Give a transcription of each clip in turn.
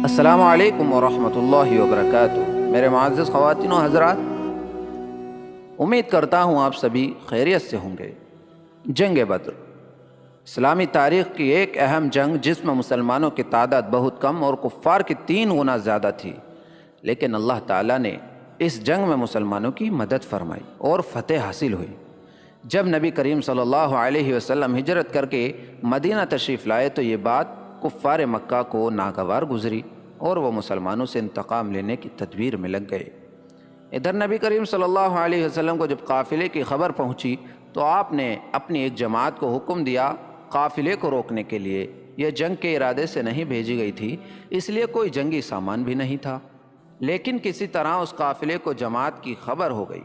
السلام علیکم ورحمۃ اللہ وبرکاتہ۔ میرے معزز خواتین و حضرات، امید کرتا ہوں آپ سبھی خیریت سے ہوں گے۔ جنگ بدر اسلامی تاریخ کی ایک اہم جنگ جس میں مسلمانوں کی تعداد بہت کم اور کفار کی 3 گنا زیادہ تھی، لیکن اللہ تعالیٰ نے اس جنگ میں مسلمانوں کی مدد فرمائی اور فتح حاصل ہوئی۔ جب نبی کریم صلی اللہ علیہ وسلم ہجرت کر کے مدینہ تشریف لائے تو یہ بات کفار مکہ کو ناگوار گزری اور وہ مسلمانوں سے انتقام لینے کی تدبیر میں لگ گئے۔ ادھر نبی کریم صلی اللہ علیہ وسلم کو جب قافلے کی خبر پہنچی تو آپ نے اپنی ایک جماعت کو حکم دیا قافلے کو روکنے کے لیے۔ یہ جنگ کے ارادے سے نہیں بھیجی گئی تھی، اس لیے کوئی جنگی سامان بھی نہیں تھا، لیکن کسی طرح اس قافلے کو جماعت کی خبر ہو گئی۔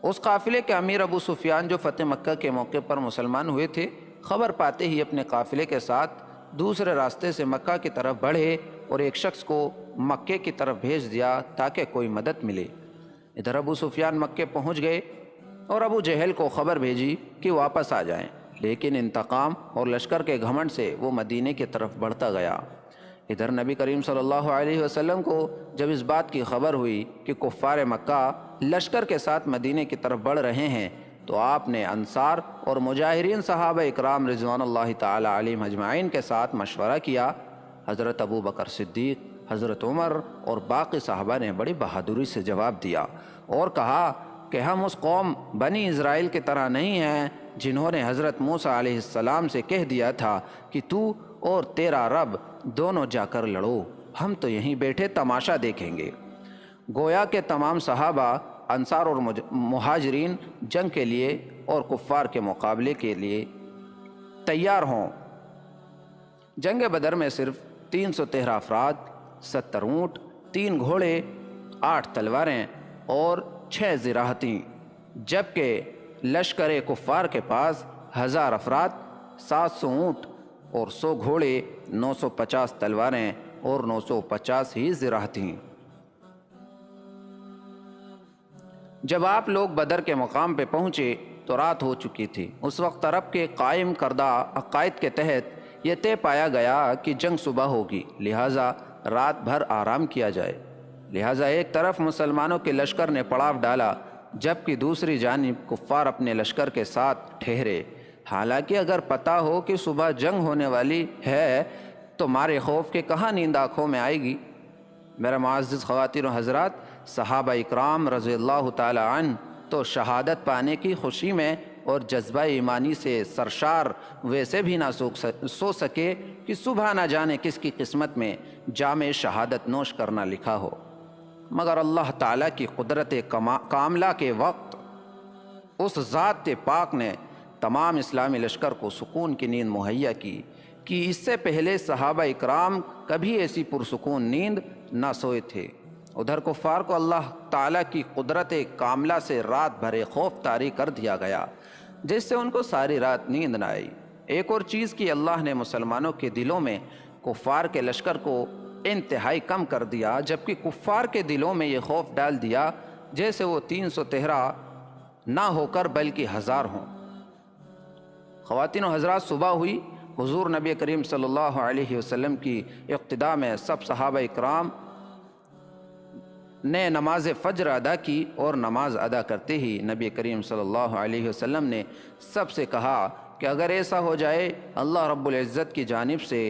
اس قافلے کے امیر ابو سفیان جو فتح مکہ کے موقع پر مسلمان ہوئے تھے، خبر پاتے ہی اپنے قافلے کے ساتھ دوسرے راستے سے مکہ کی طرف بڑھے اور ایک شخص کو مکے کی طرف بھیج دیا تاکہ کوئی مدد ملے۔ ادھر ابو سفیان مکے پہنچ گئے اور ابو جہل کو خبر بھیجی کہ واپس آ جائیں، لیکن انتقام اور لشکر کے گھمنڈ سے وہ مدینے کی طرف بڑھتا گیا۔ ادھر نبی کریم صلی اللہ علیہ وسلم کو جب اس بات کی خبر ہوئی کہ کفار مکہ لشکر کے ساتھ مدینے کی طرف بڑھ رہے ہیں تو آپ نے انصار اور مجاہرین صحابہ اکرام رضوان اللہ تعالی علیہم اجمعین کے ساتھ مشورہ کیا۔ حضرت ابو بکر صدیق، حضرت عمر اور باقی صحابہ نے بڑی بہادری سے جواب دیا اور کہا کہ ہم اس قوم بنی اسرائیل کی طرح نہیں ہیں جنہوں نے حضرت موسیٰ علیہ السلام سے کہہ دیا تھا کہ تو اور تیرا رب دونوں جا کر لڑو، ہم تو یہیں بیٹھے تماشا دیکھیں گے۔ گویا کہ تمام صحابہ، انصار اور مہاجرین جنگ کے لیے اور کفار کے مقابلے کے لیے تیار ہوں۔ جنگ بدر میں صرف 313 افراد، 70 اونٹ، 3 گھوڑے، 8 تلواریں اور 6 زراحتیں، جبکہ لشکر کفار کے پاس 1000 افراد، 700 اونٹ اور 100 گھوڑے، 950 تلواریں اور 950 ہی زراحتیں۔ جب آپ لوگ بدر کے مقام پہ پہنچے تو رات ہو چکی تھی۔ اس وقت عرب کے قائم کردہ عقائد کے تحت یہ طے پایا گیا کہ جنگ صبح ہوگی، لہٰذا رات بھر آرام کیا جائے۔ لہٰذا ایک طرف مسلمانوں کے لشکر نے پڑاؤ ڈالا جبکہ دوسری جانب کفار اپنے لشکر کے ساتھ ٹھہرے۔ حالانکہ اگر پتہ ہو کہ صبح جنگ ہونے والی ہے تو مارے خوف کے کہاں نیند آنکھوں میں آئے گی۔ میرے معزز خواتین و حضرات، صحابہ اکرام رضی اللہ تعالی عنہ تو شہادت پانے کی خوشی میں اور جذبہ ایمانی سے سرشار ویسے بھی نہ سو سکے کہ صبح نہ جانے کس کی قسمت میں جام شہادت نوش کرنا لکھا ہو، مگر اللہ تعالیٰ کی قدرت کاملہ کے وقت اس ذات پاک نے تمام اسلامی لشکر کو سکون کی نیند مہیا کی کہ اس سے پہلے صحابہ اکرام کبھی ایسی پرسکون نیند نہ سوئے تھے۔ ادھر کفار کو اللہ تعالیٰ کی قدرت کاملہ سے رات بھر خوف طاری کر دیا گیا جس سے ان کو ساری رات نیند نہ آئی۔ ایک اور چیز کی اللہ نے مسلمانوں کے دلوں میں کفار کے لشکر کو انتہائی کم کر دیا، جبکہ کفار کے دلوں میں یہ خوف ڈال دیا جیسے وہ 313 نہ ہو کر بلکہ 1000 ہوں۔ خواتین و حضرات، صبح ہوئی، حضور نبی کریم صلی اللہ علیہ وسلم کی اقتداء میں سب صحابہ اکرام نے نماز فجر ادا کی اور نماز ادا کرتے ہی نبی کریم صلی اللہ علیہ وسلم نے سب سے کہا کہ اگر ایسا ہو جائے اللہ رب العزت کی جانب سے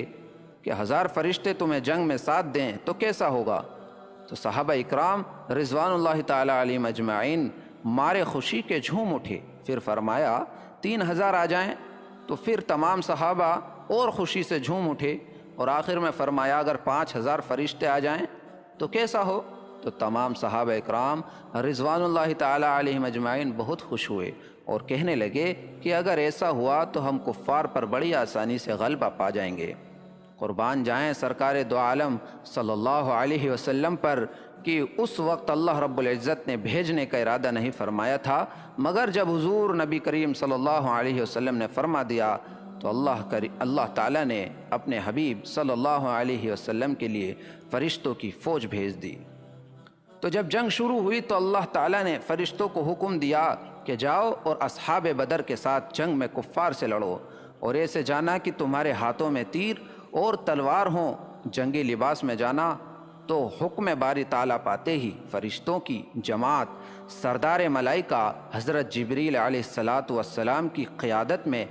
کہ 1000 فرشتے تمہیں جنگ میں ساتھ دیں تو کیسا ہوگا؟ تو صحابہ اکرام رضوان اللہ تعالی علیہم اجمعین مارے خوشی کے جھوم اٹھے۔ پھر فرمایا 3000 آ جائیں، تو پھر تمام صحابہ اور خوشی سے جھوم اٹھے، اور آخر میں فرمایا اگر 5000 فرشتے آ جائیں تو کیسا ہو؟ تو تمام صحابہ اکرام رضوان اللہ تعالی علیہم اجمعین بہت خوش ہوئے اور کہنے لگے کہ اگر ایسا ہوا تو ہم کفار پر بڑی آسانی سے غلبہ پا جائیں گے۔ قربان جائیں سرکار دو عالم صلی اللہ علیہ وسلم پر کہ اس وقت اللہ رب العزت نے بھیجنے کا ارادہ نہیں فرمایا تھا، مگر جب حضور نبی کریم صلی اللہ علیہ وسلم نے فرما دیا تو اللہ تعالیٰ نے اپنے حبیب صلی اللہ علیہ وسلم کے لیے فرشتوں کی فوج بھیج دی۔ تو جب جنگ شروع ہوئی تو اللہ تعالیٰ نے فرشتوں کو حکم دیا کہ جاؤ اور اصحاب بدر کے ساتھ جنگ میں کفار سے لڑو، اور ایسے جانا کہ تمہارے ہاتھوں میں تیر اور تلوار ہوں جنگی لباس میں جانا تو حکم باری تعالیٰ پاتے ہی فرشتوں کی جماعت سردار ملائکہ حضرت جبریل علیہ الصلاۃ والسلام کی قیادت میں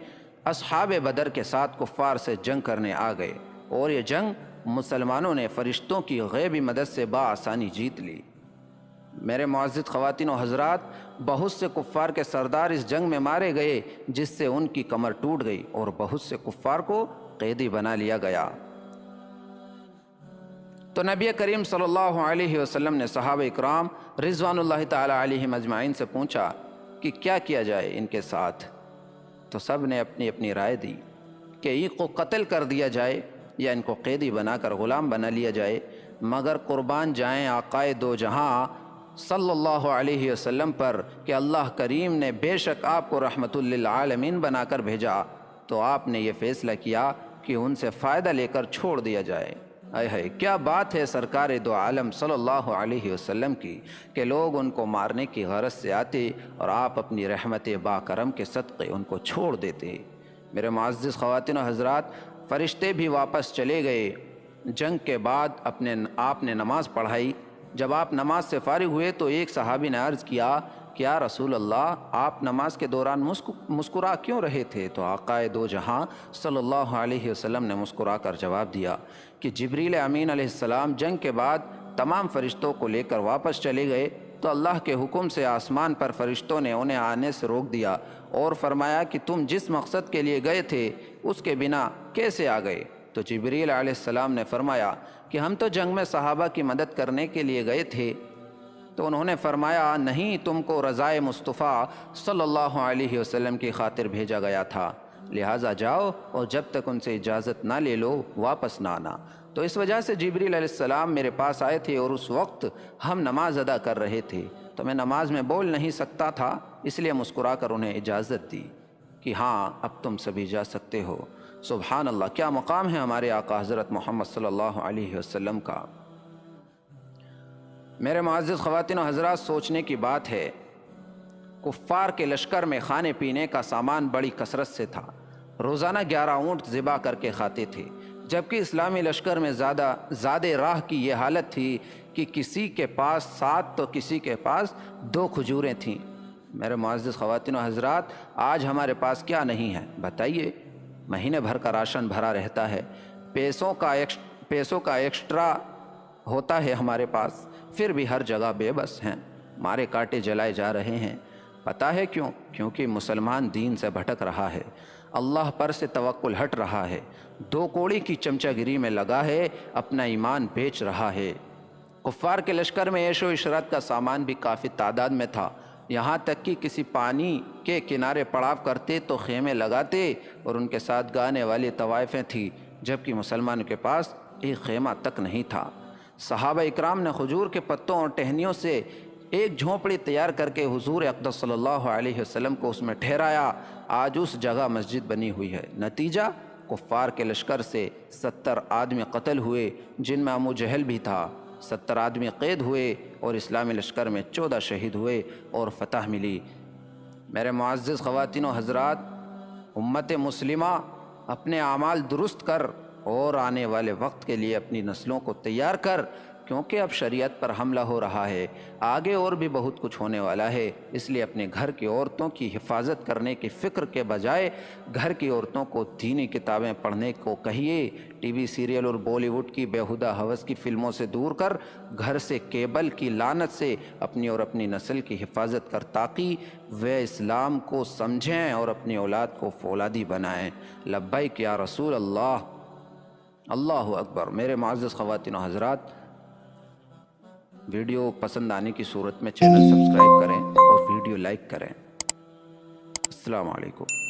اصحاب بدر کے ساتھ کفار سے جنگ کرنے آ گئے، اور یہ جنگ مسلمانوں نے فرشتوں کی غیبی مدد سے بآسانی جیت لی۔ میرے معزز خواتین و حضرات، بہت سے کفار کے سردار اس جنگ میں مارے گئے، جس سے ان کی کمر ٹوٹ گئی اور بہت سے کفار کو قیدی بنا لیا گیا۔ تو نبی کریم صلی اللہ علیہ وسلم نے صحابہ اکرام رضوان اللہ تعالی علیہم اجمعین سے پوچھا کہ کیا کیا جائے ان کے ساتھ؟ تو سب نے اپنی اپنی رائے دی کہ ان کو قتل کر دیا جائے یا ان کو قیدی بنا کر غلام بنا لیا جائے، مگر قربان جائیں آقائے دو جہاں صلی اللہ علیہ وسلم پر کہ اللہ کریم نے بے شک آپ کو رحمت للعالمین بنا کر بھیجا، تو آپ نے یہ فیصلہ کیا کہ ان سے فائدہ لے کر چھوڑ دیا جائے۔ اے ہے کیا بات ہے سرکار دو عالم صلی اللہ علیہ وسلم کی کہ لوگ ان کو مارنے کی غرض سے آتے اور آپ اپنی رحمت با کرم کے صدقے ان کو چھوڑ دیتے۔ میرے معزز خواتین و حضرات، فرشتے بھی واپس چلے گئے۔ جنگ کے بعد آپ نے نماز پڑھائی۔ جب آپ نماز سے فارغ ہوئے تو ایک صحابی نے عرض کیا کہ یا رسول اللہ، آپ نماز کے دوران مسکرا کیوں رہے تھے؟ تو آقائے دو جہاں صلی اللہ علیہ وسلم نے مسکرا کر جواب دیا کہ جبریل امین علیہ السلام جنگ کے بعد تمام فرشتوں کو لے کر واپس چلے گئے، تو اللہ کے حکم سے آسمان پر فرشتوں نے انہیں آنے سے روک دیا اور فرمایا کہ تم جس مقصد کے لیے گئے تھے اس کے بنا کیسے آ گئے؟ تو جبریل علیہ السلام نے فرمایا کہ ہم تو جنگ میں صحابہ کی مدد کرنے کے لیے گئے تھے۔ تو انہوں نے فرمایا نہیں، تم کو رضائے مصطفیٰ صلی اللہ علیہ وسلم کی خاطر بھیجا گیا تھا، لہٰذا جاؤ اور جب تک ان سے اجازت نہ لے لو واپس نہ آنا۔ تو اس وجہ سے جبریل علیہ السلام میرے پاس آئے تھے اور اس وقت ہم نماز ادا کر رہے تھے، تو میں نماز میں بول نہیں سکتا تھا، اس لیے مسکرا کر انہیں اجازت دی کہ ہاں اب تم سبھی جا سکتے ہو۔ سبحان اللہ، کیا مقام ہے ہمارے آقا حضرت محمد صلی اللہ علیہ وسلم کا۔ میرے معزز خواتین و حضرات، سوچنے کی بات ہے، کفار کے لشکر میں کھانے پینے کا سامان بڑی کثرت سے تھا، روزانہ 11 اونٹ ذبح کر کے کھاتے تھے، جبکہ اسلامی لشکر میں زیادہ راہ کی یہ حالت تھی کہ کسی کے پاس 7 تو کسی کے پاس 2 کھجوریں تھیں۔ میرے معزز خواتین و حضرات، آج ہمارے پاس کیا نہیں ہے بتائیے؟ مہینے بھر کا راشن بھرا رہتا ہے، پیسوں کا ایکسٹرا ہوتا ہے ہمارے پاس، پھر بھی ہر جگہ بے بس ہیں، مارے کاٹے جلائے جا رہے ہیں۔ پتہ ہے کیوں؟ کیونکہ مسلمان دین سے بھٹک رہا ہے، اللہ پر سے توکل ہٹ رہا ہے، 2 کوڑی کی چمچہ گیری میں لگا ہے، اپنا ایمان بیچ رہا ہے۔ کفار کے لشکر میں عیش و عشرت کا سامان بھی کافی تعداد میں تھا، یہاں تک کہ کسی پانی کے کنارے پڑاؤ کرتے تو خیمے لگاتے اور ان کے ساتھ گانے والی طوائفیں تھیں، جبکہ مسلمانوں کے پاس ایک خیمہ تک نہیں تھا۔ صحابہ اکرام نے کھجور کے پتوں اور ٹہنیوں سے ایک جھونپڑی تیار کر کے حضور اقدس صلی اللہ علیہ وسلم کو اس میں ٹھہرایا، آج اس جگہ مسجد بنی ہوئی ہے۔ نتیجہ، کفار کے لشکر سے 70 آدمی قتل ہوئے، جن میں ابو جہل بھی تھا، 70 آدمی قید ہوئے اور اسلامی لشکر میں 14 شہید ہوئے اور فتح ملی۔ میرے معزز خواتین و حضرات، امت مسلمہ اپنے اعمال درست کر اور آنے والے وقت کے لیے اپنی نسلوں کو تیار کر، کیونکہ اب شریعت پر حملہ ہو رہا ہے، آگے اور بھی بہت کچھ ہونے والا ہے، اس لیے اپنے گھر کی عورتوں کی حفاظت کرنے کی فکر کے بجائے گھر کی عورتوں کو دینی کتابیں پڑھنے کو کہیے، ٹی وی سیریل اور بالی ووڈ کی بیہودہ ہوس کی فلموں سے دور کر گھر سے کیبل کی لعنت سے اپنی اور اپنی نسل کی حفاظت کر، تاکہ وہ اسلام کو سمجھیں اور اپنی اولاد کو فولادی بنائیں۔ لبیک یا رسول اللہ، اللہ اکبر۔ میرے معزز خواتین و حضرات، ویڈیو پسند آنے کی صورت میں چینل سبسکرائب کریں اور ویڈیو لائک کریں۔ السلام علیکم۔